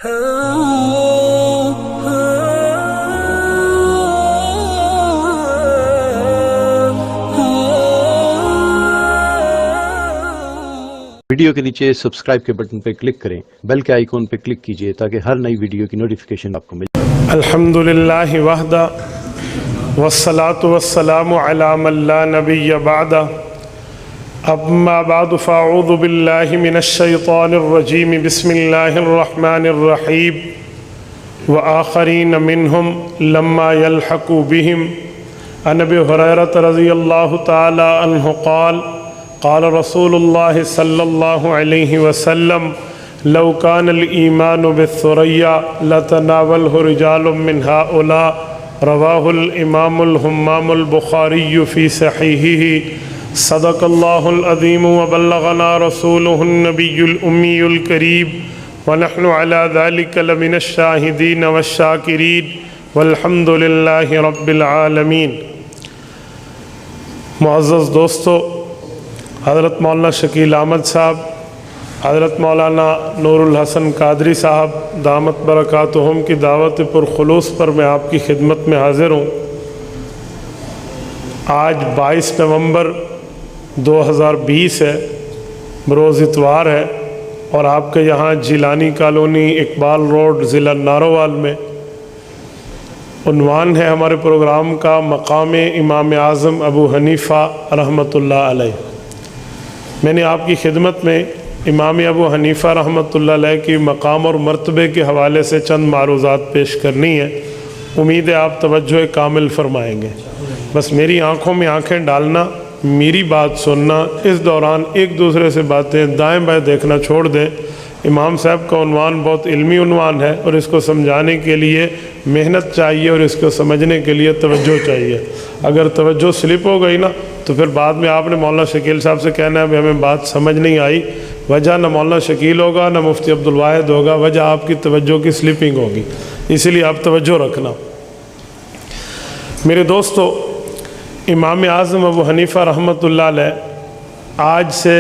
Video کے نیچے subscribe کے بٹن پہ کلک کریں، بیل کے آئیکن پہ کلک کیجئے تاکہ ہر نئی ویڈیو کی نوٹیفیکیشن آپ کو ملے۔ الحمدللہ وحدہ والصلاة والسلام علی من لا نبی بعدہ، اما بعد فاعوذ باللہ من الشیطان الرجیم، بسم اللہ الرحمن الرحیم، وآخرین منہم لما یلحقوا بہم، عن ابی ہریرہ رضی اللہ تعالی عنہ قال قال رسول اللہ صلی اللہ علیہ وسلم لو كان الإيمان بالثريا لتناوله رجال من هؤلاء، رواه الإمام الهمام البخاري في صحيحه۔ صدق الله العظيم وبلغنا رسوله النبي الأمي الكريم، ونحن على ذلك لمن الشاهدين والشاكرين، والحمد لله رب العالمين۔ معزز دوستو، حضرت مولانا شکیل احمد صاحب، حضرت مولانا نور الحسن قادری صاحب دامت برکاتہم کی دعوت پرخلوص پر میں آپ کی خدمت میں حاضر ہوں۔ آج 22 نومبر 2020 ہے، بروز اتوار ہے، اور آپ کے یہاں جیلانی کالونی، اقبال روڈ، ضلع نارووال میں عنوان ہے ہمارے پروگرام کا مقام امام اعظم ابو حنیفہ رحمۃ اللہ علیہ۔ میں نے آپ کی خدمت میں امام ابو حنیفہ رحمۃ اللہ علیہ کی مقام اور مرتبے کے حوالے سے چند معروضات پیش کرنی ہے، امید ہے آپ توجہ کامل فرمائیں گے۔ بس میری آنکھوں میں آنکھیں ڈالنا، میری بات سننا، اس دوران ایک دوسرے سے باتیں دائیں بائیں دیکھنا چھوڑ دیں۔ امام صاحب کا عنوان بہت علمی عنوان ہے، اور اس کو سمجھانے کے لیے محنت چاہیے، اور اس کو سمجھنے کے لیے توجہ چاہیے۔ اگر توجہ سلپ ہو گئی نا تو پھر بعد میں آپ نے مولانا شکیل صاحب سے کہنا ہے کہ ہمیں بات سمجھ نہیں آئی، وجہ نہ مولانا شکیل ہوگا نہ مفتی عبدالواحد ہوگا، وجہ آپ کی توجہ کی سلپنگ ہوگی، اسی لیے آپ توجہ رکھنا۔ میرے دوستو، امام اعظم ابو حنیفہ رحمۃ اللہ علیہ آج سے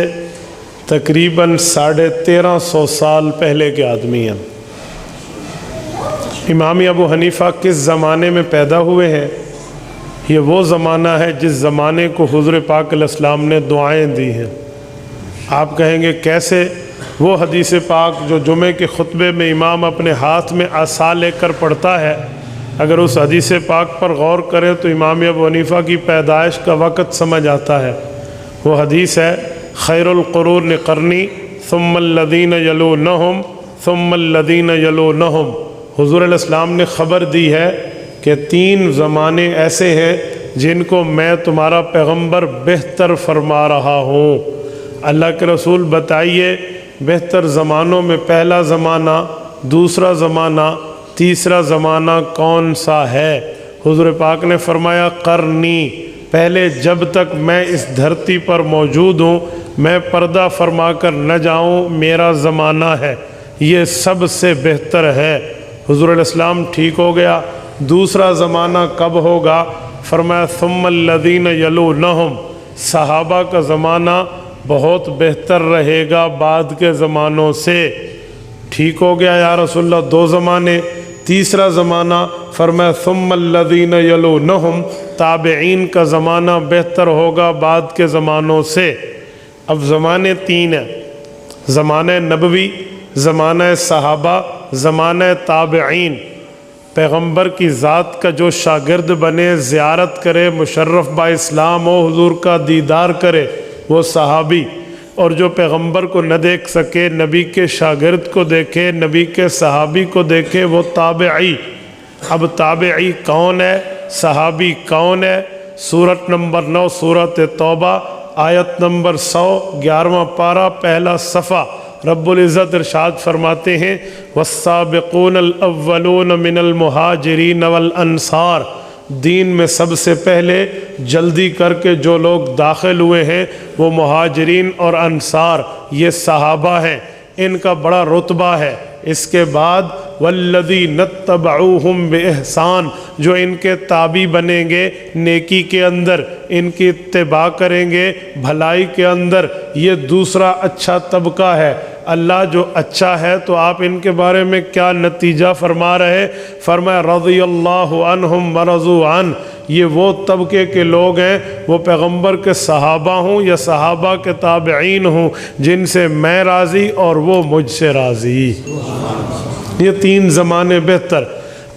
تقریباً 1350 سال پہلے کے آدمی ہیں۔ امام ابو حنیفہ کس زمانے میں پیدا ہوئے ہیں؟ یہ وہ زمانہ ہے جس زمانے کو حضور پاک علیہ السلام نے دعائیں دی ہیں۔ آپ کہیں گے کیسے؟ وہ حدیث پاک جو جمعے کے خطبے میں امام اپنے ہاتھ میں عصا لے کر پڑھتا ہے، اگر اس حدیث پاک پر غور کریں تو امام ابو حنیفہ کی پیدائش کا وقت سمجھ آتا ہے۔ وہ حدیث ہے خیر القرون قرنی ثم الذین یلونہم ثم الذین یلونہم۔ حضور علیہ السلام نے خبر دی ہے کہ 3 زمانے ایسے ہیں جن کو میں تمہارا پیغمبر بہتر فرما رہا ہوں۔ اللہ کے رسول بتائیے بہتر زمانوں میں پہلا زمانہ، دوسرا زمانہ، تیسرا زمانہ کون سا ہے؟ حضور پاک نے فرمایا قرنی، پہلے جب تک میں اس دھرتی پر موجود ہوں، میں پردہ فرما کر نہ جاؤں، میرا زمانہ ہے، یہ سب سے بہتر ہے۔ حضور علیہ السلام ٹھیک ہو گیا۔ دوسرا زمانہ کب ہوگا؟ فرمایا ثم الذین یلونہم، صحابہ کا زمانہ بہت بہتر رہے گا بعد کے زمانوں سے۔ ٹھیک ہو گیا یا رسول اللہ 2 زمانے۔ تیسرا زمانہ فرمایا ثم الذین یلونہم، تابعین کا زمانہ بہتر ہوگا بعد کے زمانوں سے۔ اب زمانے 3 ہیں، زمانہ نبوی، زمانہ صحابہ، زمانہ تابعین۔ پیغمبر کی ذات کا جو شاگرد بنے، زیارت کرے، مشرف با اسلام ہو، حضور کا دیدار کرے، وہ صحابی، اور جو پیغمبر کو نہ دیکھ سکے، نبی کے شاگرد کو دیکھے، نبی کے صحابی کو دیکھے، وہ تابعی۔ اب تابعی کون ہے؟ صحابی کون ہے؟ سورت نمبر 9 سورت توبہ، آیت نمبر 100، 11واں پارہ، پہلا صفحہ۔ رب العزت ارشاد فرماتے ہیں والسابقون الاولون من المہاجرین والانصار، دین میں سب سے پہلے جلدی کر کے جو لوگ داخل ہوئے ہیں وہ مہاجرین اور انصار، یہ صحابہ ہیں، ان کا بڑا رتبہ ہے۔ اس کے بعد والذین اتبعوہم بإحسان، جو ان کے تابع بنیں گے نیکی کے اندر، ان کی اتباع کریں گے بھلائی کے اندر، یہ دوسرا اچھا طبقہ ہے۔ اللہ جو اچھا ہے تو آپ ان کے بارے میں کیا نتیجہ فرما رہے؟ فرمایا رضی اللہ عنہم ورضوا عنہ، یہ وہ طبقے کے لوگ ہیں، وہ پیغمبر کے صحابہ ہوں یا صحابہ کے تابعین ہوں، جن سے میں راضی اور وہ مجھ سے راضی۔ یہ تین زمانے بہتر۔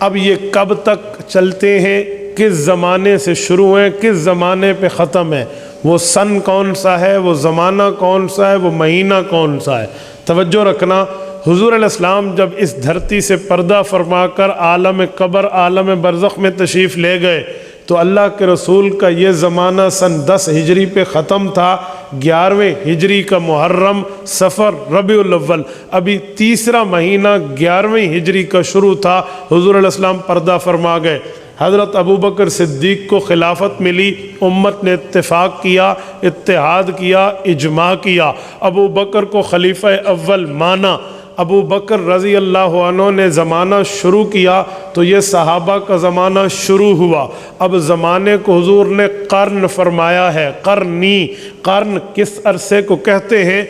اب یہ کب تک چلتے ہیں؟ کس زمانے سے شروع ہیں، کس زمانے پہ ختم ہے؟ وہ سن کون سا ہے، وہ زمانہ کون سا ہے، وہ مہینہ کون سا ہے؟ توجہ رکھنا، حضور علیہ السلام جب اس دھرتی سے پردہ فرما کر عالم قبر عالم برزخ میں تشریف لے گئے تو اللہ کے رسول کا یہ زمانہ سن 10 ہجری پہ ختم تھا۔ 11ویں ہجری کا محرم، صفر، ربیع الاول، ابھی تیسرا مہینہ 11ویں ہجری کا شروع تھا، حضور علیہ السلام پردہ فرما گئے۔ حضرت ابوبکر صدیق کو خلافت ملی، امت نے اتفاق کیا، اتحاد کیا، اجماع کیا، ابو بکر کو خلیفہ اول مانا۔ ابو بکر رضی اللہ عنہ نے زمانہ شروع کیا تو یہ صحابہ کا زمانہ شروع ہوا۔ اب زمانے کو حضور نے قرن فرمایا ہے، قرنی۔ قرن کس عرصے کو کہتے ہیں؟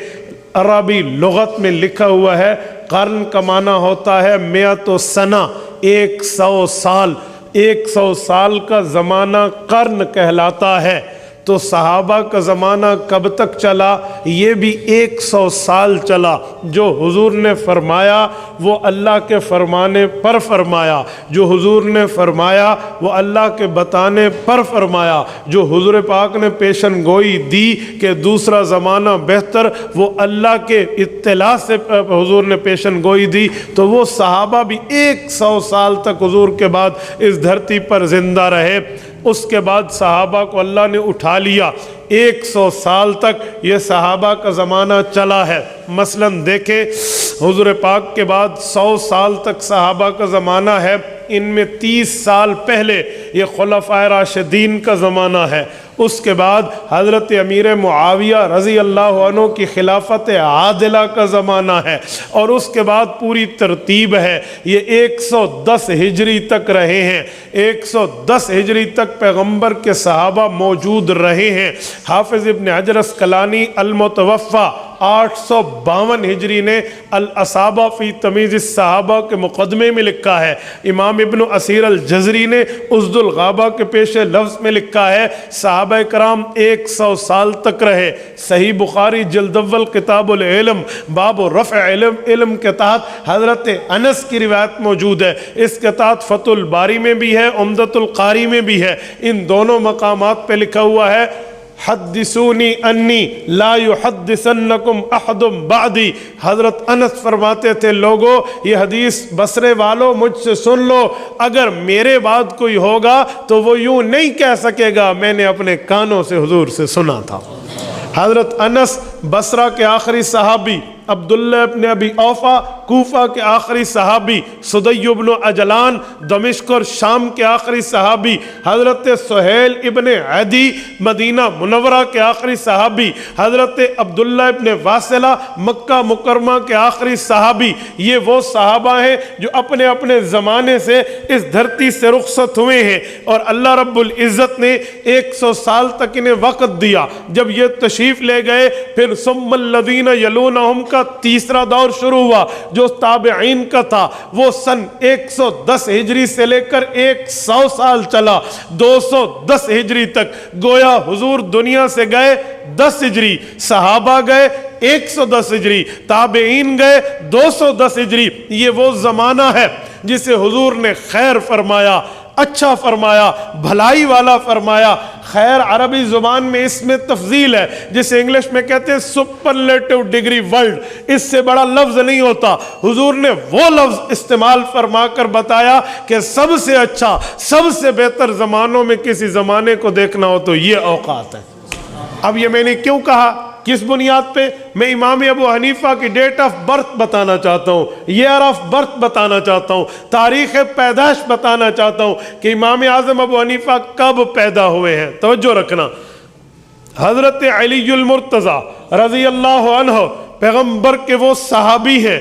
عربی لغت میں لکھا ہوا ہے، قرن کا معنی ہوتا ہے 100 سنہ، 100 سال۔ 100 سال کا زمانہ قرن کہلاتا ہے۔ تو صحابہ کا زمانہ کب تک چلا؟ یہ بھی 100 سال چلا۔ جو حضور نے فرمایا وہ اللہ کے فرمانے پر فرمایا، جو حضور نے فرمایا وہ اللہ کے بتانے پر فرمایا، جو حضور پاک نے پیشن گوئی دی کہ دوسرا زمانہ بہتر، وہ اللہ کے اطلاع سے حضور نے پیشن گوئی دی۔ تو وہ صحابہ بھی 100 سال تک حضور کے بعد اس دھرتی پر زندہ رہے۔ اس کے بعد صحابہ کو اللہ نے اٹھا لیا، 100 سال تک یہ صحابہ کا زمانہ چلا ہے۔ مثلاً دیکھیں، حضور پاک کے بعد 100 سال تک صحابہ کا زمانہ ہے، ان میں 30 سال پہلے یہ خلفائے راشدین کا زمانہ ہے۔ اس کے بعد حضرت امیر معاویہ رضی اللہ عنہ کی خلافت عادلہ کا زمانہ ہے، اور اس کے بعد پوری ترتیب ہے۔ یہ 110 ہجری تک رہے ہیں، 110 ہجری تک پیغمبر کے صحابہ موجود رہے ہیں۔ حافظ ابن حجر اسقلانی المتوفی 852 ہجری نے الاصابہ فی تمیز الصحابہ کے مقدمے میں لکھا ہے۔ امام ابن اسیر الجزری نے اسد الغابہ کے پیش لفظ میں لکھا ہے، صحابہ کرام 100 سال تک رہے۔ صحیح بخاری جلد اول کتاب العلم باب رفع علم کے تحت حضرت انس کی روایت موجود ہے، اس کے تحت فتح الباری میں بھی ہے، عمدۃ القاری میں بھی ہے۔ ان دونوں مقامات پہ لکھا ہوا ہے، حدثونی انی لا یحدثنکم احد بعدی۔ حضرت انس فرماتے تھے، لوگو یہ حدیث بصرے والو مجھ سے سن لو، اگر میرے بعد کوئی ہوگا تو وہ یوں نہیں کہہ سکے گا میں نے اپنے کانوں سے حضور سے سنا تھا۔ حضرت انس بصرہ کے آخری صحابی، عبداللہ ابن ابی اوفا کوفہ کے آخری صحابی، سدی ابن عجلان دمشق اور شام کے آخری صحابی، حضرت سہیل ابن عدی مدینہ منورہ کے آخری صحابی، حضرت عبداللہ ابن واصلہ مکہ مکرمہ کے آخری صحابی۔ یہ وہ صحابہ ہیں جو اپنے اپنے زمانے سے اس دھرتی سے رخصت ہوئے ہیں، اور اللہ رب العزت نے 100 سال تک انہیں وقت دیا۔ جب یہ تشریف لے گئے پھر ثم الذین یلونہم کا تیسرا دور شروع ہوا جو تابعین کا تھا، وہ سن 110 ہجری سے لے کر 100 سال چلا، 210 ہجری تک۔ گویا حضور دنیا سے گئے 10 ہجری، صحابہ گئے 110 ہجری، تابعین گئے 210 ہجری۔ یہ وہ زمانہ ہے جسے حضور نے خیر فرمایا، اچھا فرمایا، بھلائی والا فرمایا۔ خیر عربی زبان میں اس میں تفضیل ہے، جسے انگلش میں کہتے ہیں سپرلیٹو ڈگری ورلڈ، اس سے بڑا لفظ نہیں ہوتا۔ حضور نے وہ لفظ استعمال فرما کر بتایا کہ سب سے اچھا، سب سے بہتر زمانوں میں کسی زمانے کو دیکھنا ہو تو یہ اوقات ہے۔ اب یہ میں نے کیوں کہا، کس بنیاد پہ؟ میں امام ابو حنیفہ کی ڈیٹ آف برتھ بتانا چاہتا ہوں، ایئر آف برتھ بتانا چاہتا ہوں، تاریخ پیدائش بتانا چاہتا ہوں کہ امام اعظم ابو حنیفہ کب پیدا ہوئے ہیں۔ توجہ رکھنا، حضرت علی المرتضی رضی اللہ عنہ پیغمبر کے وہ صحابی ہیں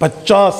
50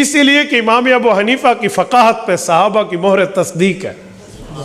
اسی لیے کہ امام ابو حنیفہ کی فقاہت پہ صحابہ کی مہر تصدیق ہے،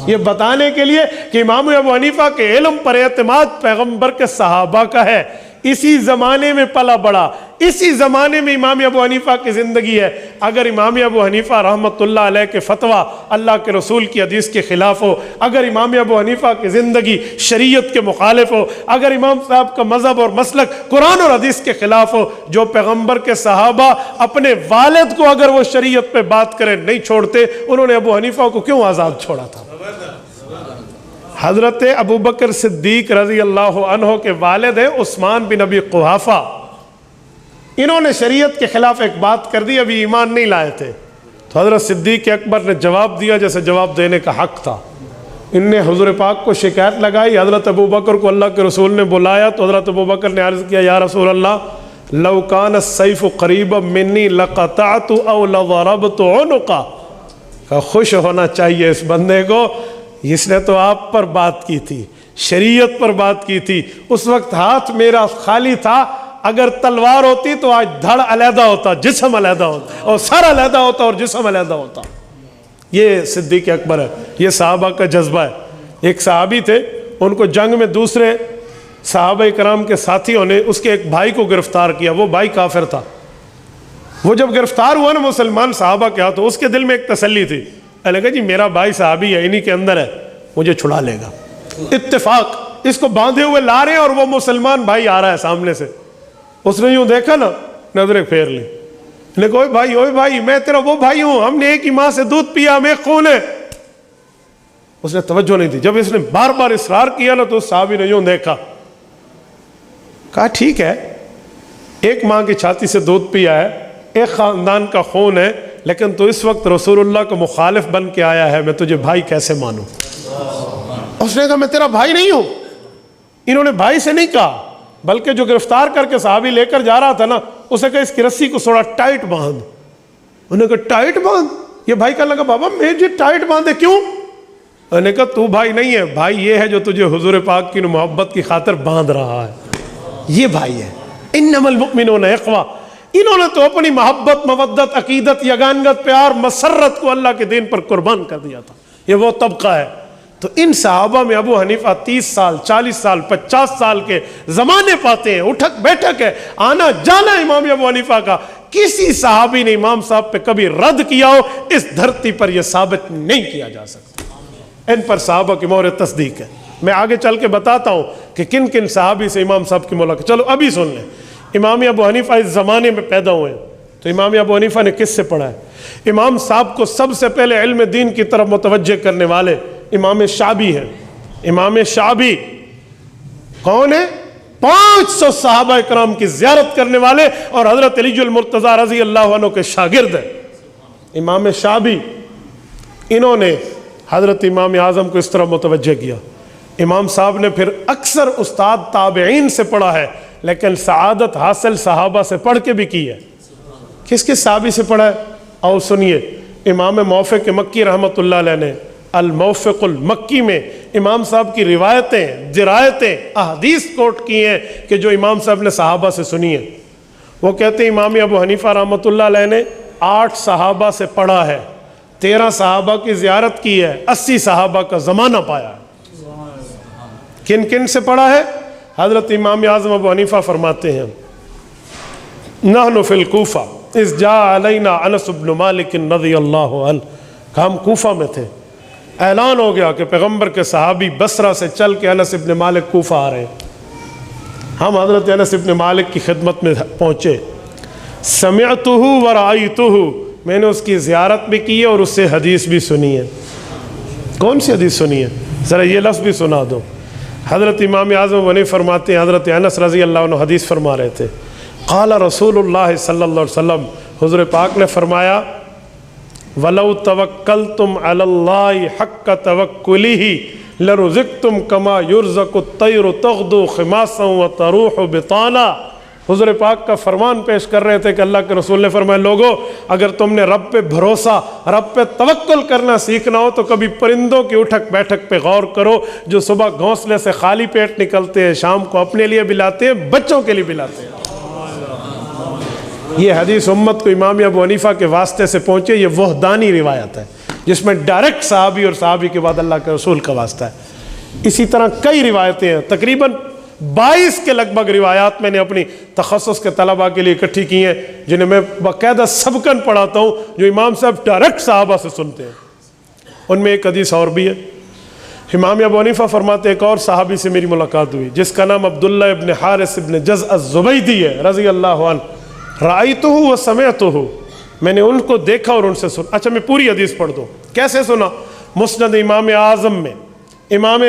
یہ بتانے کے لیے کہ امام ابو حنیفہ کے علم پر اعتماد پیغمبر کے صحابہ کا ہے، اسی زمانے میں پلا بڑا، اسی زمانے میں امام ابو حنیفہ کی زندگی ہے۔ اگر امام ابو حنیفہ رحمۃ اللہ علیہ کے فتویٰ اللہ کے رسول کی حدیث کے خلاف ہو، اگر امام ابو حنیفہ کی زندگی شریعت کے مخالف ہو، اگر امام صاحب کا مذہب اور مسلک قرآن اور حدیث کے خلاف ہو، جو پیغمبر کے صحابہ اپنے والد کو اگر وہ شریعت پہ بات کریں نہیں چھوڑتے، انہوں نے ابو حنیفہ کو کیوں آزاد چھوڑا تھا؟ حضرت ابوبکر صدیق رضی اللہ عنہ کے والد ہیں عثمان بن ابی قحافہ، انہوں نے شریعت کے خلاف ایک بات کر دی، ابھی ایمان نہیں لائے تھے، تو حضرت صدیق اکبر نے جواب دیا جیسے جواب دینے کا حق تھا۔ ان نے حضور پاک کو شکایت لگائی، حضرت ابوبکر کو اللہ کے رسول نے بلایا تو حضرت ابوبکر نے عرض کیا یا رسول اللہ لو کان السیف قریبا منی لقطعت او لضربت عنقا، کہ خوش ہونا چاہیے اس بندے کو، اس نے تو آپ پر بات کی تھی، شریعت پر بات کی تھی، اس وقت ہاتھ میرا خالی تھا، اگر تلوار ہوتی تو آج دھڑ علیحدہ ہوتا، جسم علیحدہ ہوتا، اور سر علیحدہ ہوتا اور جسم علیحدہ ہوتا۔ یہ صدیق اکبر ہے، یہ صحابہ کا جذبہ ہے۔ ایک صحابی تھے، ان کو جنگ میں دوسرے صحابہ کرام کے ساتھیوں نے اس کے ایک بھائی کو گرفتار کیا، وہ بھائی کافر تھا۔ وہ جب گرفتار ہوا نا مسلمان صحابہ کے ہاتھوں، اس کے دل میں ایک تسلی تھی، کہا جی میرا بھائی صحابی ہے، انہی کے اندر ہے، مجھے چھڑا لے گا۔ اتفاق، اس کو باندھے ہوئے لا رہے ہیں اور وہ مسلمان بھائی آ رہا ہے سامنے سے، اس نے یوں دیکھا نا، نظریں پھیر لی، نے کہا اوئے بھائی میں تیرا وہ بھائی ہوں، ہم نے ایک ہی ماں سے دودھ پیا، ہم ایک خون ہے۔ اس نے توجہ نہیں دی، جب اس نے بار بار اصرار کیا نا تو اس صحابی نے یوں دیکھا، کہا ٹھیک ہے، ایک ماں کی چھاتی سے دودھ پیا ہے، ایک خاندان کا خون ہے، لیکن تو اس وقت رسول اللہ کا مخالف بن کے آیا ہے، میں تجھے بھائی کیسے مانوں؟ اس نے کہا میں تیرا بھائی نہیں ہوں۔ انہوں نے بھائی سے نہیں کہا، بلکہ جو گرفتار کر کے صحابی لے کر جا رہا تھا نا، اسے کہا اس کی رسی کو تھوڑا ٹائٹ باندھ۔ انہوں نے کہا ٹائٹ باندھ؟ یہ بھائی کہنے لگا بابا مجھے ٹائٹ باندھے کیوں؟ انہوں نے کہا تو بھائی نہیں ہے، بھائی یہ ہے جو تجھے حضور پاک کی محبت کی خاطر باندھ رہا ہے، یہ بھائی ہے۔ انما المؤمنون اخوہ، انہوں نے تو اپنی محبت، مودت، عقیدت، یگانگت، پیار، مسرت کو اللہ کے دین پر قربان کر دیا تھا، یہ وہ طبقہ ہے۔ تو ان صحابہ میں ابو حنیفہ 30 سال 40 سال 50 سال کے زمانے پاتے ہیں، اٹھک بیٹھک ہے، آنا جانا امام ابو حنیفہ کا، کسی صحابی نے امام صاحب پہ کبھی رد کیا ہو اس دھرتی پر یہ ثابت نہیں کیا جا سکتا۔ ان پر صحابہ کی مہر تصدیق ہے۔ میں آگے چل کے بتاتا ہوں کہ کن کن صحابی سے امام صاحب کی ملاقات، چلو ابھی سن لیں۔ امام ابو حنیفہ اس زمانے میں پیدا ہوئے، تو امام ابو حنیفہ نے کس سے پڑھا ہے؟ امام صاحب کو سب سے پہلے علم دین کی طرف متوجہ کرنے والے امام شعبی ہیں۔ امام شعبی کون ہے؟ 500 صحابہ کرام کی زیارت کرنے والے اور حضرت علی المرتضیٰ رضی اللہ عنہ کے شاگرد ہیں امام شعبی۔ انہوں نے حضرت امام اعظم کو اس طرح متوجہ کیا۔ امام صاحب نے پھر اکثر استاد تابعین سے پڑھا ہے، لیکن سعادت حاصل صحابہ سے پڑھ کے بھی کی ہے۔ کس کس صحابی سے پڑھا ہے؟ اور سنیے، امام موفق مکی رحمۃ اللہ علیہ نے الموفق المکی میں امام صاحب کی روایتیں، درایتیں، احادیث کوٹ کی ہیں کہ جو امام صاحب نے صحابہ سے سنی ہیں۔ وہ کہتے ہیں امام ابو حنیفہ رحمۃ اللہ علیہ نے 8 صحابہ سے پڑھا ہے، 13 صحابہ کی زیارت کی ہے، 80 صحابہ کا زمانہ پایا ہے۔ کن کن سے پڑھا ہے؟ حضرت امام اعظم ابو حنیفہ فرماتے ہیں نحن فی الکوفہ اذ جاء علینا انس بن مالک رضی اللہ عنہ، کہ ہم کوفہ میں تھے، اعلان ہو گیا کہ پیغمبر کے صحابی بصرہ سے چل کے انس بن مالک کوفہ آ رہے ہیں۔ ہم حضرت انس بن مالک کی خدمت میں پہنچے، سمعتہ ورأیتہ، میں نے اس کی زیارت بھی کی ہے اور اس سے حدیث بھی سنی ہے۔ کون سی حدیث سنی ہے؟ ذرا یہ لفظ بھی سنا دو۔ حضرت امام اعظم ونی فرماتے ہیں حضرت انس رضی اللہ عنہ حدیث فرما رہے تھے، قال رسول اللہ صلی اللہ علیہ وسلم، حضور پاک نے فرمایا وَلَوْ تَوَكَّلْتُمْ عَلَى اللَّهِ حَقَّ تَوَكُّلِهِ لَرُزِقْتُمْ كَمَا يُرْزَقُ الطَّيْرُ تَغْدُو خِمَاسًا وَتَرُوحُ بِطَانًا۔ حضور پاک کا فرمان پیش کر رہے تھے کہ اللہ کے رسول نے فرمایا لوگو، اگر تم نے رب پہ بھروسہ، رب پہ توکل کرنا سیکھنا ہو تو کبھی پرندوں کی اٹھک بیٹھک پہ غور کرو، جو صبح گھونسلے سے خالی پیٹ نکلتے ہیں، شام کو اپنے لیے بھی لاتے ہیں، بچوں کے لیے بھی لاتے ہیں۔ یہ حدیث امت کو امام ابو حنیفہ کے واسطے سے پہنچے، یہ وحدانی روایت ہے جس میں ڈائریکٹ صحابی اور صحابی کے بعد اللہ کے رسول کا واسطہ ہے۔ اسی طرح کئی روایتیں ہیں، تقریباً 22 کے لگ بھگ روایات میں نے اپنی تخصص کے طلباء کے لیے اکٹھی کی ہیں، جنہیں میں باقاعدہ سبقاً پڑھاتا ہوں، جو امام صاحب ڈائریکٹ صحابہ سے سنتے ہیں۔ ان میں ایک حدیث اور بھی ہے، امام ابو حنیفہ فرماتے ایک اور صحابی سے میری ملاقات ہوئی جس کا نام عبداللہ ابن حارث ابن جز الزبیدی ہے رضی اللہ عنہ، رأیتہ و سمعتہ، میں نے ان کو دیکھا اور ان سے سنا۔ اچھا میں پوری حدیث پڑھ دوں، کیسے سنا؟ مسند امام اعظم میں امام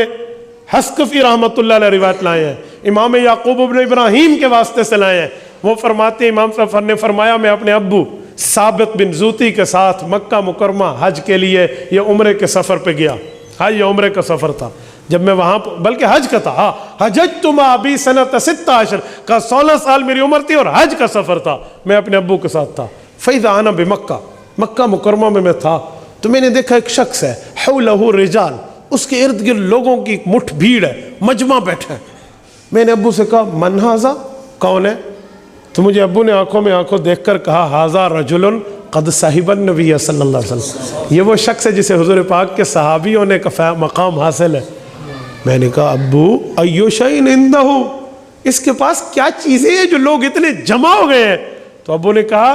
حسکفی رحمۃ اللہ علیہ روایت لائے ہیں، امام یعقوب ابن ابراہیم کے واسطے سے لائے ہیں۔ وہ فرماتے ہیں امام صاحب نے فرمایا میں اپنے ابو ثابت بن زوتی کے ساتھ مکہ مکرمہ حج کے لیے یا عمرے کے سفر پہ گیا، حج یا عمرے کا سفر تھا، جب میں وہاں بلکہ حج کا تھا، حججت مع ابی سنۃ 16 کا 16 سال میری عمر تھی اور حج کا سفر تھا، میں اپنے ابو کے ساتھ تھا۔ فَإِذَا أَنَا بِمَكَّةَ، مکہ مکرمہ میں تھا تو میں نے دیکھا ایک شخص ہے، حولہ رجال، اس کے ارد گرد لوگوں کی ایک مٹھ بھیڑ ہے، مجمع بیٹھا ہے۔ میں نے ابو سے کہا من ھذا، کون ہے؟ تو مجھے ابو نے آنکھوں میں آنکھوں دیکھ کر کہا ھذا رجل قد صحب النبی صلی اللہ علیہ وسلم، یہ وہ شخص ہے جسے حضور پاک کے صحابی ہونے کا مقام حاصل ہے۔ میں نے کہا ابو ایو شیء عندہ، اس کے پاس کیا چیزیں ہیں جو لوگ اتنے جمع ہو گئے ہیں؟ تو ابو نے کہا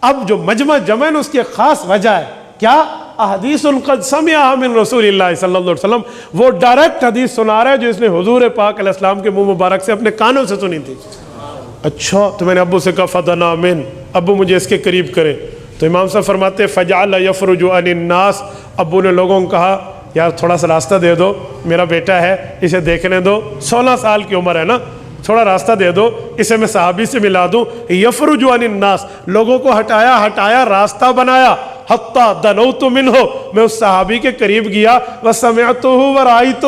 اب جو مجمع جمع ہے اس کی خاص وجہ ہے، کیا؟ احادیث قد سمعها من رسول اللہ صلی اللہ علیہ وسلم، وہ ڈائریکٹ حدیث سنا رہا ہے جو اس نے حضور پاک علیہ السلام کے منہ مبارک سے اپنے کانوں سے سنی تھی۔ اچھا، تو میں نے ابو سے کہا فدنا من، ابو مجھے اس کے قریب کرے۔ تو امام صاحب فرماتے فجعل یفرج عن الناس، ابو نے لوگوں کو کہا یار تھوڑا سا راستہ دے دو، میرا بیٹا ہے اسے دیکھنے دو، 16 سال کی عمر ہے نا، تھوڑا راستہ دے دو، اسے میں صحابی سے ملا دوں۔ یفرج عن الناس، لوگوں کو ہٹایا راستہ بنایا، حتی دنوت منہ، میں اس صحابی کے قریب گیا، وسمعتہ ورأیتہ،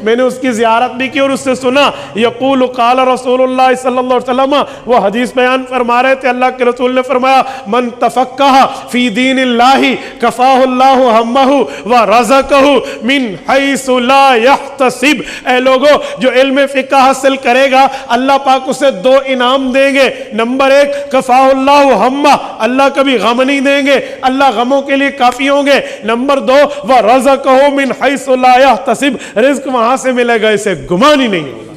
میں نے اس کی زیارت بھی کی اور اس سے سنا، یقول قال رسول اللہ صلی اللہ علیہ وسلم، وہ حدیث بیان فرما رہے تھے، اللہ کے رسول نے فرمایا من تفقہ فی دین اللہ کفاہ اللہ ہمہ ورزقہ من حیث لا یحتسب، اے لوگو جو علم فقہ حاصل کرے گا اللہ پاک اسے 2 انعام دیں گے، نمبر 1 کفاہ اللہ ہمہ، اللہ کبھی غم نہیں دیں گے، اللہ غموں کے لیے کافی ہوں گے، نمبر 2 وَرَزَقَهُ مِنْ حَيْثُ لَا يَحْتَسِبْ، رزق وہاں سے ملے گا اسے گمان ہی نہیں ہوگا۔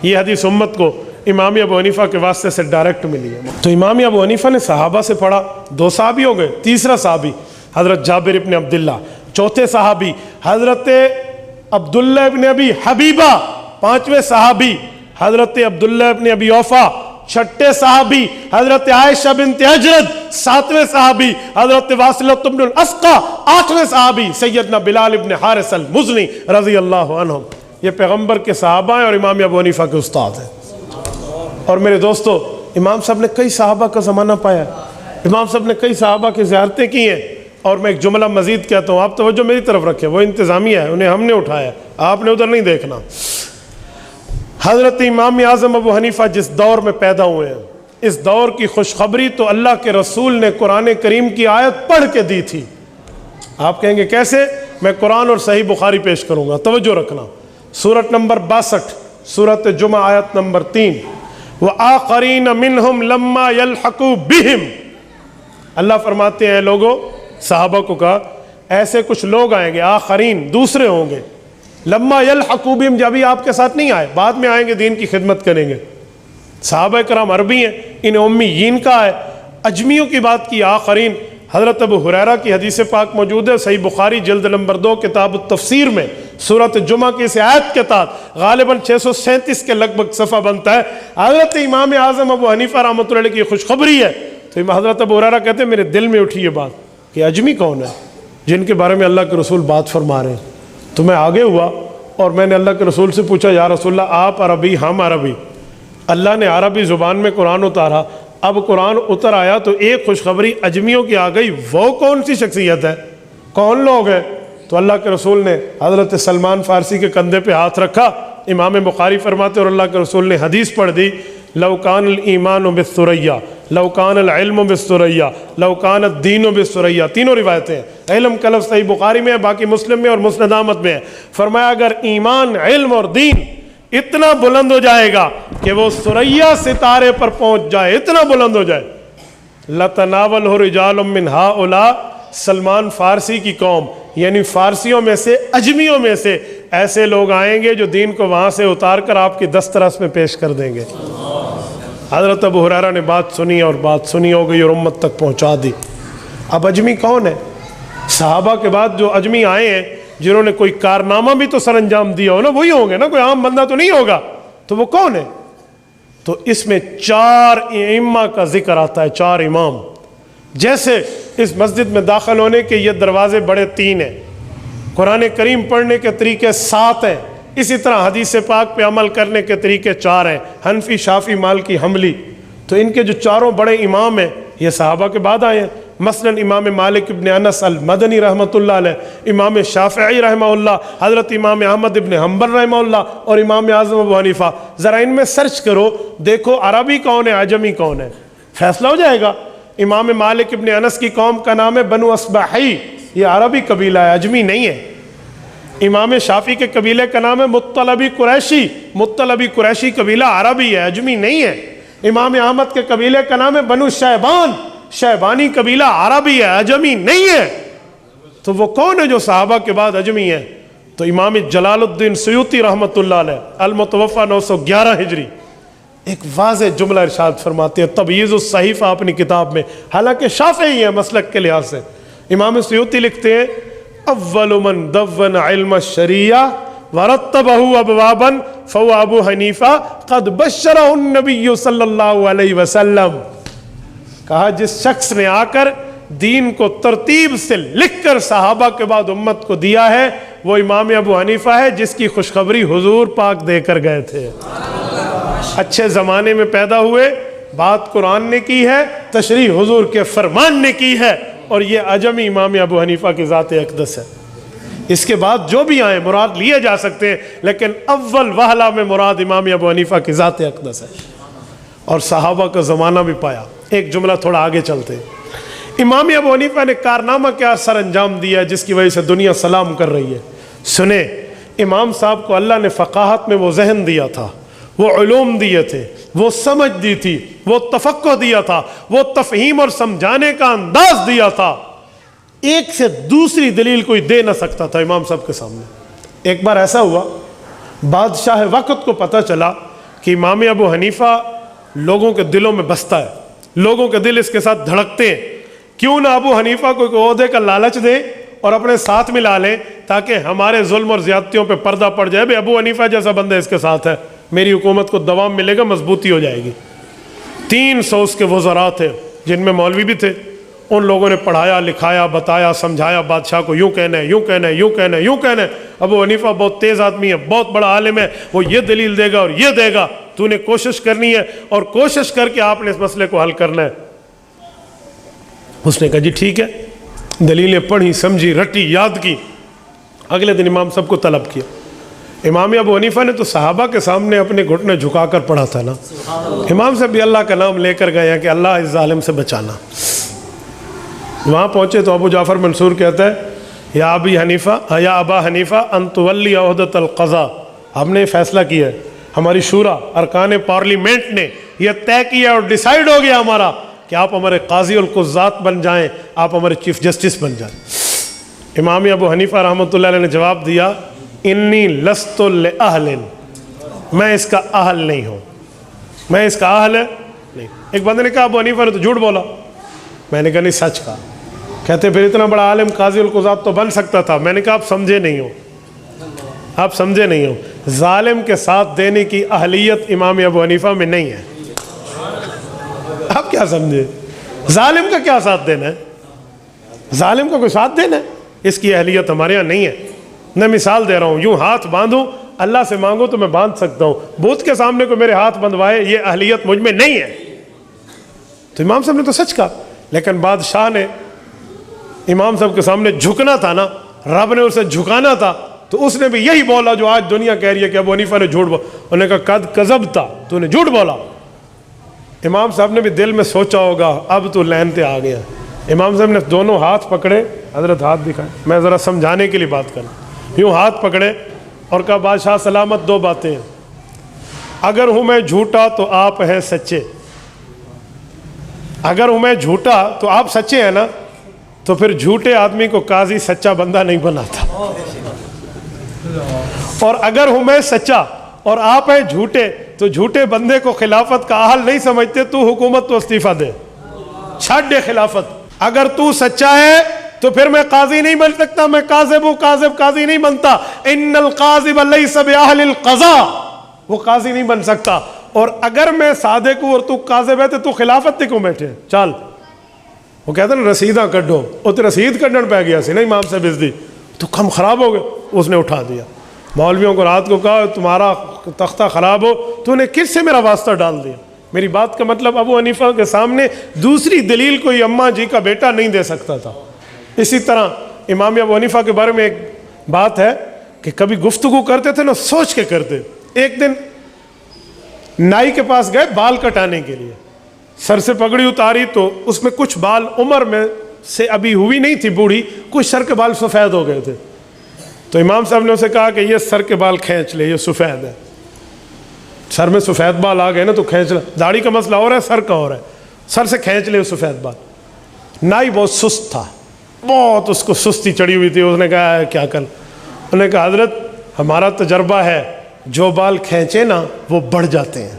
یہ حدیث امت کو امام ابو حنیفہ کے واسطے سے ڈائریکٹ ملی ہے۔ تو امام ابو حنیفہ نے صحابہ سے پڑھا، 2 صحابی ہو گئے، تیسرا صحابی حضرت جابر ابن عبداللہ، چوتھے صحابی حضرت عبداللہ ابن ابی حبیبہ، 5ویں صحابی حضرت عبداللہ ابن ابی اوفا، 6ٹھے صحابی حضرت عائشہ بنت حجرت، 7ویں صحابی حضرت واصلۃ بن الاسقا، 8ویں صحابی سیدنا بلال ابن حارث المزنی رضی اللہ عنہ۔ یہ پیغمبر کے صحابہ ہیں اور امام ابو حنیفہ کے استاد ہیں۔ اور میرے دوستو، امام صاحب نے کئی صحابہ کا زمانہ پایا، امام صاحب نے کئی صحابہ کی زیارتیں کی ہیں۔ اور میں ایک جملہ مزید کہتا ہوں، آپ توجہ میری طرف رکھیں، وہ انتظامیہ ہے، انہیں ہم نے اٹھایا، آپ نے ادھر نہیں دیکھنا۔ حضرت امام اعظم ابو حنیفہ جس دور میں پیدا ہوئے ہیں، اس دور کی خوشخبری تو اللہ کے رسول نے قرآن کریم کی آیت پڑھ کے دی تھی۔ آپ کہیں گے کیسے؟ میں قرآن اور صحیح بخاری پیش کروں گا، توجہ رکھنا۔ سورت نمبر 62، سورت جمعہ آیت نمبر 3، وَآخَرِينَ مِنْهُمْ لَمَّا يَلْحَقُوا بِهِمْ، اللہ فرماتے ہیں لوگوں، صحابہ کو کہا ایسے کچھ لوگ آئیں گے، آخرین دوسرے ہوں گے، لما یلحقوا بہم، جب ابھی آپ کے ساتھ نہیں آئے، بعد میں آئیں گے، دین کی خدمت کریں گے۔ صحابہ کرام عربی ہیں، انہیں امیین کا ہے، اجمیوں کی بات کی آخرین۔ حضرت ابو ہریرہ کی حدیث پاک موجود ہے صحیح بخاری جلد نمبر 2 کتاب التفسیر میں، سورۃ جمعہ کی اس آیت کے تحت غالباً 637 کے لگ بھگ صفحہ بنتا ہے۔ حضرت امام اعظم ابو حنیفہ رحمۃ اللہ علیہ کی خوشخبری ہے۔ تو حضرت ابو ہریرہ کہتے ہیں میرے دل میں اٹھی یہ بات کہ اجمی کون ہے جن کے بارے میں اللہ کے رسول بات فرما رہے ہیں۔ تو میں آگے ہوا اور میں نے اللہ کے رسول سے پوچھا یا رسول اللہ آپ عربی ہم عربی، اللہ نے عربی زبان میں قرآن اتارا، اب قرآن اتر آیا تو ایک خوشخبری اجمیوں کی آ گئی، وہ کون سی شخصیت ہے، کون لوگ ہیں؟ تو اللہ کے رسول نے حضرت سلمان فارسی کے کندھے پہ ہاتھ رکھا، امام بخاری فرماتے اور اللہ کے رسول نے حدیث پڑھ دی، لو کان الایمان بالثریہ، لو کان العلم بالثریہ، لو کان الدین بالثریہ، تینوں روایتیں ہیں، علم کا لفظ صحیح بخاری میں ہے، باقی مسلم میں اور مسند احمد میں ہے۔ فرمایا اگر ایمان، علم اور دین اتنا بلند ہو جائے گا کہ وہ ثریا ستارے پر پہنچ جائے, اتنا بلند ہو جائے. لَتَنَاوَلْهُ رِجَالٌ مِّنْ هَٰؤُلَاءِ, سلمان فارسی کی قوم یعنی فارسیوں میں سے, اجمیوں میں سے ایسے لوگ آئیں گے جو دین کو وہاں سے اتار کر آپ کی دسترس میں پیش کر دیں گے. حضرت ابو ہریرہ نے بات سنی اور بات سنی ہو گئی اور امت تک پہنچا دی. اب اجمی کون ہے؟ صحابہ کے بعد جو اجمی آئے ہیں جنہوں نے کوئی کارنامہ بھی تو سر انجام دیا ہو نا, وہی ہوں گے نا, کوئی عام بندہ تو نہیں ہوگا. تو وہ کون ہے؟ تو اس میں 4 ائمہ کا ذکر آتا ہے, 4 امام. جیسے اس مسجد میں داخل ہونے کے یہ دروازے بڑے 3 ہیں, قرآن کریم پڑھنے کے طریقے 7 ہیں, اسی طرح حدیث پاک پہ عمل کرنے کے طریقے 4 ہیں, حنفی, شافی, مالکی, حنبلی. تو ان کے جو 4 بڑے امام ہیں یہ صحابہ کے بعد آئے ہیں. مثلا امام مالک ابن انس المدنی رحمۃ اللہ علیہ, امام شافعی رحمہ اللہ, حضرت امام احمد ابن حنبل رحمہ اللہ اور امام اعظم ابو حنیفہ. ذرا ان میں سرچ کرو, دیکھو عربی کون ہے, عجمی کون ہے, فیصلہ ہو جائے گا. امام مالک ابن انس کی قوم کا نام ہے بنو اصبحی, یہ عربی قبیلہ ہے, اجمی نہیں ہے. امام شافعی کے قبیلے کا نام ہے مطلبی قریشی, مطلبی قریشی قبیلہ عربی ہے, اجمی نہیں ہے. امام احمد کے قبیلے کا نام ہے بنو شیبان, شیبانی قبیلہ عربی ہے, اجمی نہیں ہے. تو وہ کون ہے جو صحابہ کے بعد اجمی ہے؟ تو امام جلال الدین سیوطی رحمۃ اللہ علیہ, المتوفی 911 ہجری, ایک واضح جملہ ارشاد فرماتے ہیں تبییض الصحیفہ اپنی کتاب میں, حالانکہ شافعی ہیں مسلک کے لحاظ سے. امام سیوطی لکھتے ہیں اول من دون علم الشریعہ ورتبہ ابوابا فهو ابو حنیفہ قد بشرہ النبی صلی اللہ علیہ وسلم. کہا جس شخص نے آ کر دین کو ترتیب سے لکھ کر صحابہ کے بعد امت کو دیا ہے وہ امام ابو حنیفہ ہے, جس کی خوشخبری حضور پاک دے کر گئے تھے. اچھے زمانے میں پیدا ہوئے, بات قرآن نے کی ہے, تشریح حضور کے فرمان نے کی ہے, اور یہ عجمی امام ابو حنیفہ کی ذات اقدس ہے. اس کے بعد جو بھی آئیں مراد لیے جا سکتے ہیں, لیکن اول وہلہ میں مراد امام ابو حنیفہ کی ذات اقدس ہے. اور صحابہ کا زمانہ بھی پایا. ایک جملہ تھوڑا آگے چلتے ہیں. امام ابو حنیفہ نے کارنامہ کیا سر انجام دیا جس کی وجہ سے دنیا سلام کر رہی ہے؟ سنیں, امام صاحب کو اللہ نے فقاہت میں وہ ذہن دیا تھا, وہ علوم دیے تھے, وہ سمجھ دی تھی, وہ تفقہ دیا تھا, وہ تفہیم اور سمجھانے کا انداز دیا تھا. ایک سے دوسری دلیل کوئی دے نہ سکتا تھا امام صاحب کے سامنے. ایک بار ایسا ہوا, بادشاہ وقت کو پتہ چلا کہ امام ابو حنیفہ لوگوں کے دلوں میں بستا ہے, لوگوں کے دل اس کے ساتھ دھڑکتے ہیں, کیوں نہ ابو حنیفہ کو کوئی عہدے کا لالچ دیں اور اپنے ساتھ ملا لیں تاکہ ہمارے ظلم اور زیادتیوں پہ پردہ پڑ جائے. بھئی ابو حنیفہ جیسا بندہ اس کے ساتھ ہے, میری حکومت کو دوام ملے گا, مضبوطی ہو جائے گی. 300 اس کے وزراء تھے جن میں مولوی بھی تھے. ان لوگوں نے پڑھایا, لکھایا, بتایا, سمجھایا بادشاہ کو, یوں کہنا ہے, یوں کہنا ہے, یوں کہنا ہے, یوں کہنا ہے. ابو حنیفہ بہت تیز آدمی ہے, بہت بڑا عالم ہے, وہ یہ دلیل دے گا اور یہ دے گا, تو نے کوشش کرنی ہے اور کوشش کر کے آپ نے اس مسئلے کو حل کرنا ہے. اس نے کہا جی ٹھیک ہے, دلیلیں پڑھی, سمجھی, رٹی, یاد کی. اگلے دن امام صاحب کو طلب کیا. امام ابو حنیفہ نے تو صحابہ کے سامنے اپنے گھٹنے جھکا کر پڑھا تھا نا. امام صاحب بھی اللہ کا نام لے کر گئے ہیں کہ اللہ اس ظالم سے بچانا. وہاں پہنچے تو ابو جعفر منصور کہتا ہے یا ابی حنیفہ, یا ابا حنیفہ ان تولی عہدۃ القضاء, ہم نے فیصلہ کیا ہے, ہماری شورا ارکان پارلیمنٹ نے یہ طے کیا اور ڈیسائیڈ ہو گیا ہمارا کہ آپ ہمارے قاضی القضات بن جائیں, آپ ہمارے چیف جسٹس بن جائیں. امام ابو حنیفہ رحمۃ اللہ علیہ نے جواب دیا انی لست لأہل, میں اس کا اہل نہیں ہوں, میں اس کا اہل نہیں. ایک بندے نے کہا ابو حنیفہ نے تو جھوٹ بولا. میں نے کہا نہیں سچ کہا. کہتے پھر اتنا بڑا عالم قاضی القضات تو بن سکتا تھا. میں نے کہا آپ سمجھے نہیں ہو, آپ سمجھے نہیں ہو. ظالم کے ساتھ دینے کی اہلیت امام ابو حنیفہ میں نہیں ہے. آپ کیا سمجھے, ظالم کا کیا ساتھ دینا ہے؟ ظالم کا کوئی ساتھ دینا ہے؟ اس کی اہلیت ہمارے یہاں نہیں ہے. میں مثال دے رہا ہوں, یوں ہاتھ باندھوں, اللہ سے مانگو تو میں باندھ سکتا ہوں, بت کے سامنے کو میرے ہاتھ بندھوائے, یہ اہلیت مجھ میں نہیں ہے. تو امام صاحب نے تو سچ کہا, لیکن بادشاہ نے امام صاحب کے سامنے جھکنا تھا نا, رب نے اسے جھکانا تھا, تو اس نے بھی یہی بولا جو آج دنیا کہہ رہی ہے کہ ابو حنیفہ نے جھوٹ بولا. انہوں نے کہا قد کذبت, تو نے جھوٹ بولا. امام صاحب نے بھی دل میں سوچا ہوگا اب تو لین پہ آ گیا. امام صاحب نے دونوں ہاتھ پکڑے, حضرت ہاتھ دکھائے, میں ذرا سمجھانے کے لیے بات کروں. یوں ہاتھ پکڑے اور کہا بادشاہ سلامت, 2 باتیں ہیں. اگر ہوں میں جھوٹا تو آپ ہیں سچے. اگر ہوں میں جھوٹا تو آپ سچے ہیں نا, تو پھر جھوٹے آدمی کو قاضی سچا بندہ نہیں بناتا. اور اگر ہوں میں سچا اور آپ ہیں جھوٹے تو جھوٹے بندے کو خلافت کا اہل نہیں سمجھتے, تو حکومت تو استعفیٰ دے, چھاڑ دے خلافت. اگر تو سچا ہے تو پھر میں قاضی نہیں بن سکتا, میں کاذب ہوں, کاذب قاضی نہیں بنتا. ان القاذب لیس باہل القضاء, وہ قاضی نہیں بن سکتا. اور اگر میں صادق ہوں اور تو کاذب ہے تو خلافت تے کیوں بیٹھے, چل. وہ کہتے ہیں رسیداں کڈو, وہ تو رسید کڈن پہ گیا سی نا امام صاحب عزدی, تو کم خراب ہو گئے, اس نے اٹھا دیا. مولویوں کو رات کو کہا تمہارا تختہ خراب ہو, تو نے کس سے میرا واسطہ ڈال دیا. میری بات کا مطلب ابو حنیفہ کے سامنے دوسری دلیل کوئی اماں جی کا بیٹا نہیں دے سکتا تھا. اسی طرح امام ابو حنیفہ کے بارے میں ایک بات ہے کہ کبھی گفتگو کرتے تھے نا سوچ کے کرتے. ایک دن نائی کے پاس گئے بال کٹانے کے لیے, سر سے پگڑی اتاری تو اس میں کچھ بال عمر میں سے ابھی ہوئی نہیں تھی بوڑھی, کچھ سر کے بال سفید ہو گئے تھے. تو امام صاحب نے اسے کہا کہ یہ سر کے بال کھینچ لے, یہ سفید ہے. سر میں سفید بال آ گئے نا تو کھینچ لے. داڑھی کا مسئلہ اور ہے, سر کا اور ہے. سر سے کھینچ لے سفید بال. نائی بہت سست تھا, بہت اس کو سستی چڑھی ہوئی تھی. اس نے کہا کیا کر, انہوں نے کہا حضرت ہمارا تجربہ ہے جو بال کھینچے نا وہ بڑھ جاتے ہیں.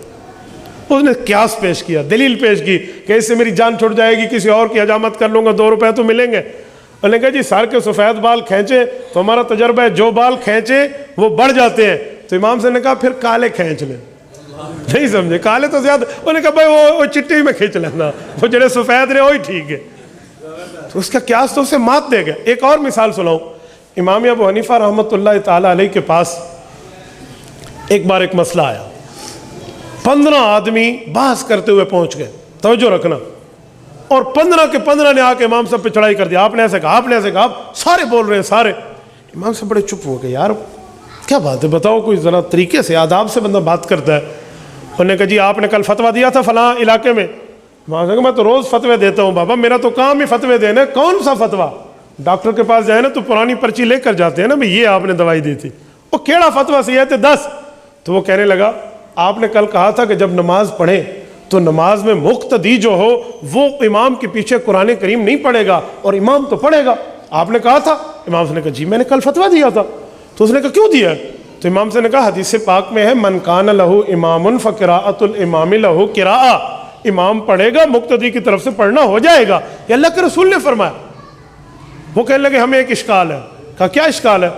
اس نے قیاس پیش کیا, دلیل پیش کی کہ اس سے میری جان چھوٹ جائے گی, کسی اور کی حجامت کر لوں گا 2 روپے تو ملیں گے. انہوں نے کہا جی سر کے سفید بال کھینچے تو ہمارا تجربہ ہے جو بال کھینچے وہ بڑھ جاتے ہیں. تو امام سے نے کہا پھر کالے کھینچ لیں. نہیں سمجھے, کالے تو زیادہ. انہوں نے کہا بھائی وہ چٹی میں کھینچ لینا, وہ جڑے سفید رہے وہی ٹھیک ہے. تو اس کا قیاس تو اسے مات دے گا. ایک اور مثال سناؤں. امام ابو حنیفہ رحمۃ اللہ تعالی علیہ کے پاس ایک بار ایک مسئلہ آیا. 15 آدمی بحث کرتے ہوئے پہنچ گئے, توجہ رکھنا. اور 15 کے 15 نے آ کے امام صاحب پہ چڑھائی کر دیا, آپ نے ایسے کہا, آپ نے ایسے کہا, سارے بول رہے ہیں سارے. امام صاحب بڑے چپ ہو گئے, یار کیا بات ہے, بتاؤ کوئی ذرا طریقے سے آداب سے بندہ بات کرتا ہے. انہوں نے کہا جی آپ نے کل فتویٰ دیا تھا فلاں علاقے میں. امام صاحب میں تو روز فتوے دیتا ہوں بابا, میرا تو کام ہی فتوے دینا. کون سا فتویٰ؟ ڈاکٹر کے پاس جائے نا تو پرانی پرچی لے کر جاتے ہیں نا, بھائی یہ آپ نے دوائی دی تھی, وہ کیڑا فتویٰ صحیح ہے 10. تو وہ کہنے لگا آپ نے کل کہا تھا کہ جب نماز پڑھیں تو نماز میں مقتدی جو ہو وہ امام کے پیچھے قرآن کریم نہیں پڑھے گا اور امام تو پڑھے گا, آپ نے کہا تھا. امام سے نے کہا جی میں نے کل فتویٰ دیا تھا. تو اس نے کہا کیوں دیا ہے؟ تو امام سے نے کہا حدیث پاک میں ہے من کان لہو امام فقراءۃ الامام لہو قراءۃ, امام پڑھے گا مقتدی کی طرف سے پڑھنا ہو جائے گا, یہ اللہ کے رسول نے فرمایا. وہ کہنے لگے ہمیں ایک اشکال ہے. کہا کیا اشکال ہے؟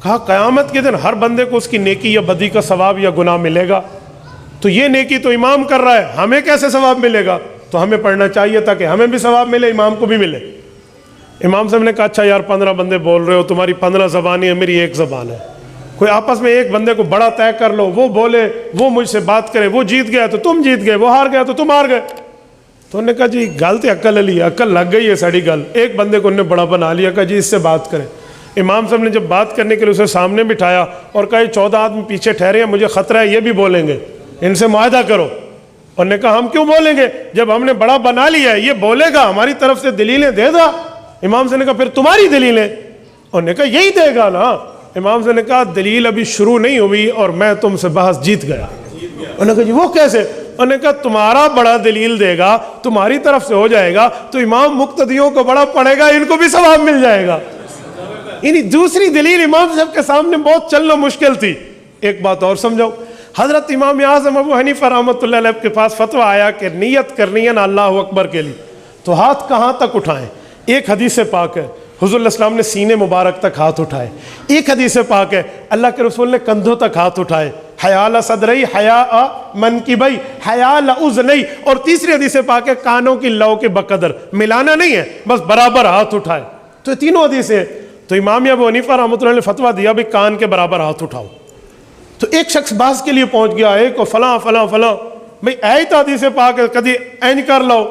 کہا قیامت کے دن ہر بندے کو اس کی نیکی یا بدی کا ثواب یا گناہ ملے گا, تو یہ نیکی تو امام کر رہا ہے, ہمیں کیسے ثواب ملے گا؟ تو ہمیں پڑھنا چاہیے تاکہ ہمیں بھی ثواب ملے, امام کو بھی ملے. امام صاحب نے کہا اچھا یار 15 بندے بول رہے ہو, تمہاری 15 زبانیں ہیں, میری ایک زبان ہے, کوئی آپس میں ایک بندے کو بڑا طے کر لو, وہ بولے, وہ مجھ سے بات کرے, وہ جیت گیا تو تم جیت گئے, وہ ہار گیا تو تم ہار گئے. تو انہوں نے کہا جی گل تو عقل علی, عقل لگ گئی ہے ساڑی گل. ایک بندے کو انہوں نے بڑا بنا لیا, کہا جی اس سے بات کریں. امام صاحب نے جب بات کرنے کے لیے اسے سامنے بٹھایا اور کہا یہ 14 آدمی پیچھے ٹھہرے ہیں, مجھے خطرہ ہے یہ بھی بولیں گے, ان سے معاہدہ کرو. انہوں نے کہا ہم کیوں بولیں گے, جب ہم نے بڑا بنا لیا ہے, یہ بولے گا, ہماری طرف سے دلیلیں دے گا. امام سے نے کہا پھر تمہاری دلیلیں. انہوں نے کہا یہی دے گا نا. امام سے نے کہا دلیل ابھی شروع نہیں ہوئی اور میں تم سے بحث جیت گیا. انہوں نے کہا جی وہ کیسے؟ انہوں نے کہا تمہارا بڑا دلیل دے گا, تمہاری طرف سے ہو جائے گا, تو امام مقتدیوں کو بڑا پڑے گا, ان کو بھی ثواب مل جائے گا. یعنی دوسری دلیل امام صاحب کے سامنے بہت چلنا مشکل تھی. ایک بات اور سمجھو, حضرت امام اعظم ابو حنیفہ رحمۃ اللہ علیہ کے پاس فتویٰ آیا کہ نیت کرنی ہے نا اللہ اکبر کے لیے, تو ہاتھ کہاں تک اٹھائیں؟ ایک حدیث پاک ہے حضور علیہ السلام نے سینے مبارک تک ہاتھ اٹھائے. ایک حدیث پاک ہے اللہ کے رسول نے کندھوں تک ہاتھ اٹھائے, حیال صدرئی حیا منکبئی حیال اذنئی. اور تیسری حدیث پاک ہے کانوں کی لو کے بقدر, ملانا نہیں ہے, بس برابر ہاتھ اٹھائے. تو یہ تینوں حدیثیں. تو امام ابو حنیفہ رحمۃ اللہ نے فتویٰ دیا بھی کان کے برابر ہاتھ اٹھاؤ. تو ایک شخص بحث کے لیے پہنچ گیا, ایک کو فلاں فلاں فلاں, بھئی اے تو حدیث پاک ہے, کبھی این کر لو,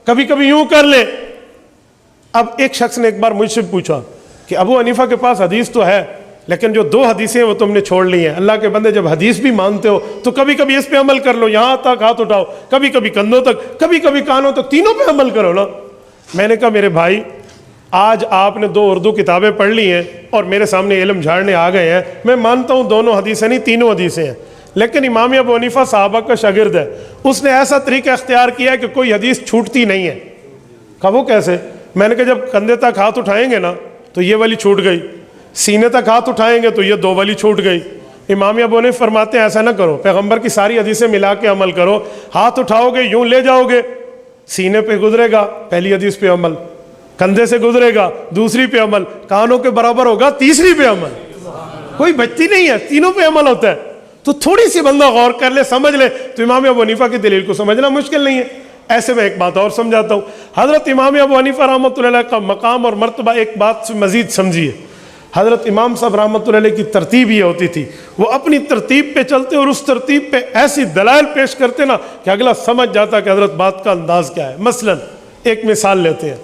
کبھی کبھی یوں کر لے. اب ایک شخص نے ایک بار مجھ سے پوچھا کہ ابو حنیفہ کے پاس حدیث تو ہے لیکن جو 2 حدیثیں وہ تم نے چھوڑ لی ہیں. اللہ کے بندے جب حدیث بھی مانتے ہو تو کبھی کبھی اس پہ عمل کر لو, یہاں تک ہاتھ اٹھاؤ, کبھی کبھی کندھوں تک, کبھی کبھی کانوں تک, تینوں پہ عمل کرو نا. میں نے کہا میرے بھائی آج آپ نے 2 اردو کتابیں پڑھ لی ہیں اور میرے سامنے علم جھاڑنے آ گئے ہیں, میں مانتا ہوں دونوں حدیثیں نہیں تینوں حدیثیں ہیں, لیکن امام ابو حنیفہ صحابہ کا شاگرد ہے، اس نے ایسا طریقہ اختیار کیا ہے کہ کوئی حدیث چھوٹتی نہیں ہے۔ کہا وہ کیسے؟ میں نے کہا جب کندھے تک ہاتھ اٹھائیں گے نا تو یہ والی چھوٹ گئی، سینے تک ہاتھ اٹھائیں گے تو یہ 2 والی چھوٹ گئی۔ امام ابو حنیفہ فرماتے ہیں ایسا نہ کرو، پیغمبر کی ساری حدیثیں ملا کے عمل کرو، ہاتھ اٹھاؤ گے یوں لے جاؤ گے، سینے پہ گزرے گا پہلی حدیث پہ عمل، کندھے سے گزرے گا دوسری پہ عمل، کانوں کے برابر ہوگا تیسری پہ عمل، کوئی بچتی نہیں ہے، تینوں پہ عمل ہوتا ہے۔ تو تھوڑی سی بندہ غور کر لے، سمجھ لے، تو امام ابو حنیفہ کی دلیل کو سمجھنا مشکل نہیں ہے۔ ایسے میں ایک بات اور سمجھاتا ہوں، حضرت امام ابو حنیفہ رحمۃ اللہ علیہ کا مقام اور مرتبہ ایک بات سے مزید سمجھیے۔ حضرت امام صاحب رحمۃ اللہ علیہ کی ترتیب یہ ہوتی تھی، وہ اپنی ترتیب پہ چلتے اور اس ترتیب پہ ایسی دلائل پیش کرتے نا کہ اگلا سمجھ جاتا کہ حضرت بات کا انداز کیا ہے۔ مثلا ایک مثال لیتے ہیں،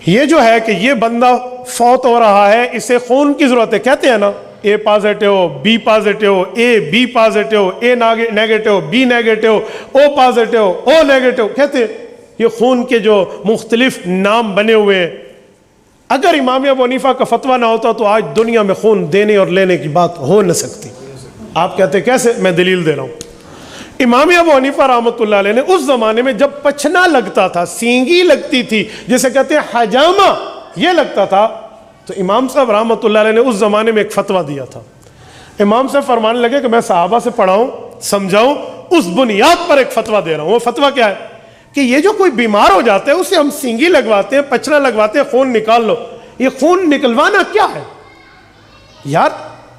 یہ جو ہے کہ یہ بندہ فوت ہو رہا ہے، اسے خون کی ضرورت ہے، کہتے ہیں نا A positive, B positive, A B positive, A negative, B negative, O positive, O negative, کہتے ہیں یہ خون کے جو مختلف نام بنے ہوئے ہیں۔ اگر امام ابو حنیفہ کا فتویٰ نہ ہوتا تو آج دنیا میں خون دینے اور لینے کی بات ہو نہ سکتی۔ آپ کہتے کیسے؟ میں دلیل دے رہا ہوں۔ امام ابو حنیفہ رحمۃ اللہ علیہ نے اس زمانے میں جب پچھنا لگتا تھا، سینگی لگتی تھی، جسے کہتے ہیں حجامہ، یہ لگتا تھا، تو امام صاحب رحمۃ اللہ علیہ نے اس زمانے میں ایک فتویٰ دیا تھا۔ امام صاحب فرمانے لگے کہ میں صحابہ سے پڑھاؤں، سمجھاؤں، اس بنیاد پر ایک فتویٰ دے رہا ہوں۔ وہ فتویٰ کیا ہے کہ یہ جو کوئی بیمار ہو جاتا ہے اسے ہم سینگی لگواتے ہیں، پچھنا لگواتے ہیں، خون نکال لو۔ یہ خون نکلوانا کیا ہے یار؟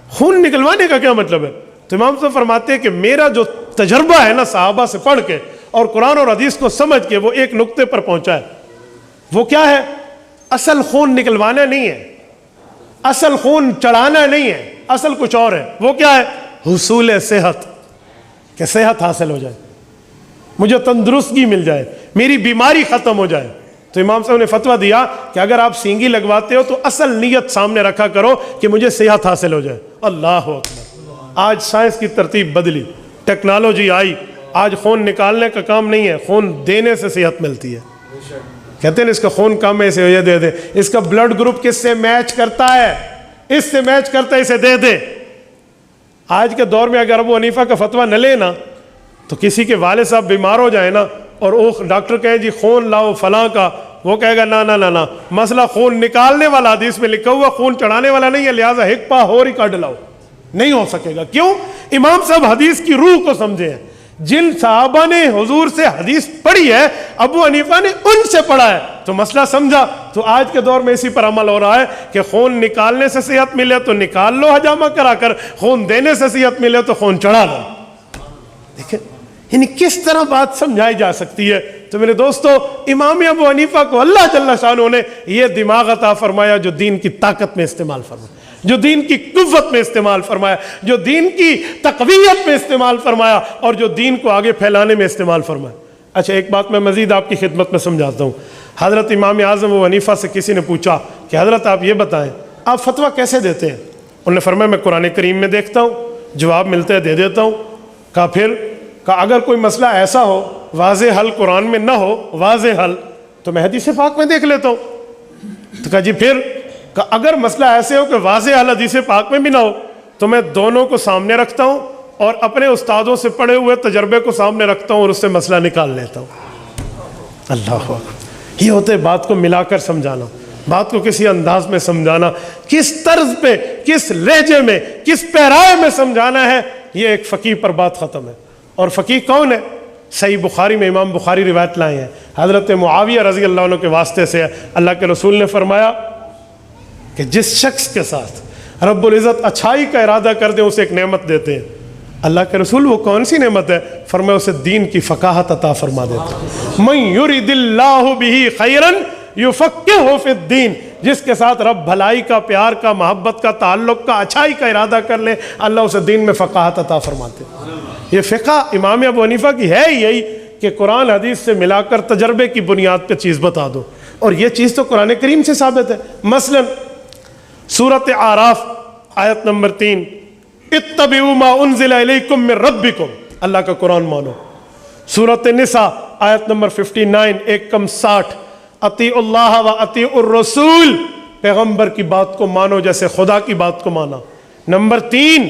خون نکلوانے کا کیا مطلب ہے؟ تو امام صاحب فرماتے ہیں کہ میرا جو تجربہ ہے نا صحابہ سے پڑھ کے اور قرآن اور حدیث کو سمجھ کے، وہ ایک نقطے پر پہنچا ہے۔ وہ کیا ہے؟ اصل خون نکلوانا نہیں ہے، اصل خون چڑھانا نہیں ہے، اصل کچھ اور ہے۔ وہ کیا ہے؟ حصول صحت، کہ صحت حاصل ہو جائے، مجھے تندرستگی مل جائے، میری بیماری ختم ہو جائے۔ تو امام صاحب نے فتویٰ دیا کہ اگر آپ سینگی لگواتے ہو تو اصل نیت سامنے رکھا کرو کہ مجھے صحت حاصل ہو جائے۔ اللہ اکبر! آج سائنس کی ترتیب بدلی، ٹیکنالوجی آئی، آج خون نکالنے کا کام نہیں ہے، خون دینے سے صحت ملتی ہے۔ کہتے ہیں اس کا خون کم ہے، اسے یہ دے دے، اس کا بلڈ گروپ کس سے میچ کرتا ہے، اس سے میچ کرتا ہے، اسے دے دے۔ آج کے دور میں اگر ابو حنیفہ کا فتویٰ نہ لینا تو کسی کے والد صاحب بیمار ہو جائے نا اور وہ ڈاکٹر کہے جی خون لاؤ فلاں کا، وہ کہے گا نا نا نا نا، مسئلہ خون نکالنے والا، حدیث میں لکھا ہوا خون چڑھانے والا نہیں ہے، لہٰذا ہکپا ہور ہی کاٹ لاؤ۔ نہیں ہو سکے گا۔ کیوں؟ امام صاحب حدیث کی روح کو سمجھے ہیں۔ جن صحابہ نے حضور سے حدیث پڑھی ہے، ابو حنیفہ نے ان سے پڑھا ہے، تو مسئلہ سمجھا۔ تو آج کے دور میں اسی پر عمل ہو رہا ہے کہ خون نکالنے سے صحت ملے تو نکال لو حجامہ کرا کر، خون دینے سے صحت ملے تو خون چڑھا لو۔ دیکھیں یعنی کس طرح بات سمجھائی جا سکتی ہے۔ تو میرے دوستو، امام ابو حنیفہ کو اللہ جل شانہ نے یہ دماغ عطا فرمایا جو دین کی طاقت میں استعمال فرمایا، جو دین کی قوت میں استعمال فرمایا، جو دین کی تقویت میں استعمال فرمایا، اور جو دین کو آگے پھیلانے میں استعمال فرمایا۔ اچھا ایک بات میں مزید آپ کی خدمت میں سمجھاتا ہوں۔ حضرت امام اعظم ابو حنیفہ سے کسی نے پوچھا کہ حضرت آپ یہ بتائیں آپ فتویٰ کیسے دیتے ہیں؟ انہوں نے فرمایا میں قرآن کریم میں دیکھتا ہوں، جواب ملتا ہے دے دیتا ہوں۔ کہا پھر؟ کہا اگر کوئی مسئلہ ایسا ہو واضح حل قرآن میں نہ ہو، واضح حل، تو میں حدیث پاک میں دیکھ لیتا ہوں۔ تو کہا جی پھر؟ کہ اگر مسئلہ ایسے ہو کہ واضح حل حدیث پاک میں بھی نہ ہو تو میں دونوں کو سامنے رکھتا ہوں اور اپنے استادوں سے پڑھے ہوئے تجربے کو سامنے رکھتا ہوں اور اس سے مسئلہ نکال لیتا ہوں۔ اللہ اکبر! یہ ہوتے بات کو ملا کر سمجھانا، بات کو کسی انداز میں سمجھانا، کس طرز پہ، کس لہجے میں، کس پیرائے میں سمجھانا ہے، یہ ایک فقیہ پر بات ختم ہے۔ اور فقیہ کون ہے؟ صحیح بخاری میں امام بخاری روایت لائے ہیں، حضرت معاویہ رضی اللہ عنہ کے واسطے سے اللہ کے رسول نے فرمایا کہ جس شخص کے ساتھ رب العزت اچھائی کا ارادہ کر دیں اسے ایک نعمت دیتے ہیں۔ اللہ کے رسول وہ کون سی نعمت ہے؟ فرمایا اسے دین کی فقاہت عطا فرما دیتے ہیں۔ من یرید اللہ بہ خیرا یفقہہ فی الدین، جس کے ساتھ رب بھلائی کا، پیار کا، محبت کا، تعلق کا، اچھائی کا ارادہ کر لے، اللہ اسے دین میں فقاہت عطا فرماتے ہیں۔ یہ فقہ امام ابو حنیفہ کی ہے یہی کہ قرآن حدیث سے ملا کر تجربے کی بنیاد پہ چیز بتا دو، اور یہ چیز تو قرآن کریم سے ثابت ہے۔ مثلا سورۃ اعراف آیت نمبر 3، اتبعوا ما انزل الیکم من ربکم، اللہ کا قرآن مانو۔ سورۃ نساء آیت نمبر 59 ایک کم 60، اطیعوا اللہ و اطیعوا الرسول، پیغمبر کی بات کو مانو جیسے خدا کی بات کو مانا۔ نمبر 3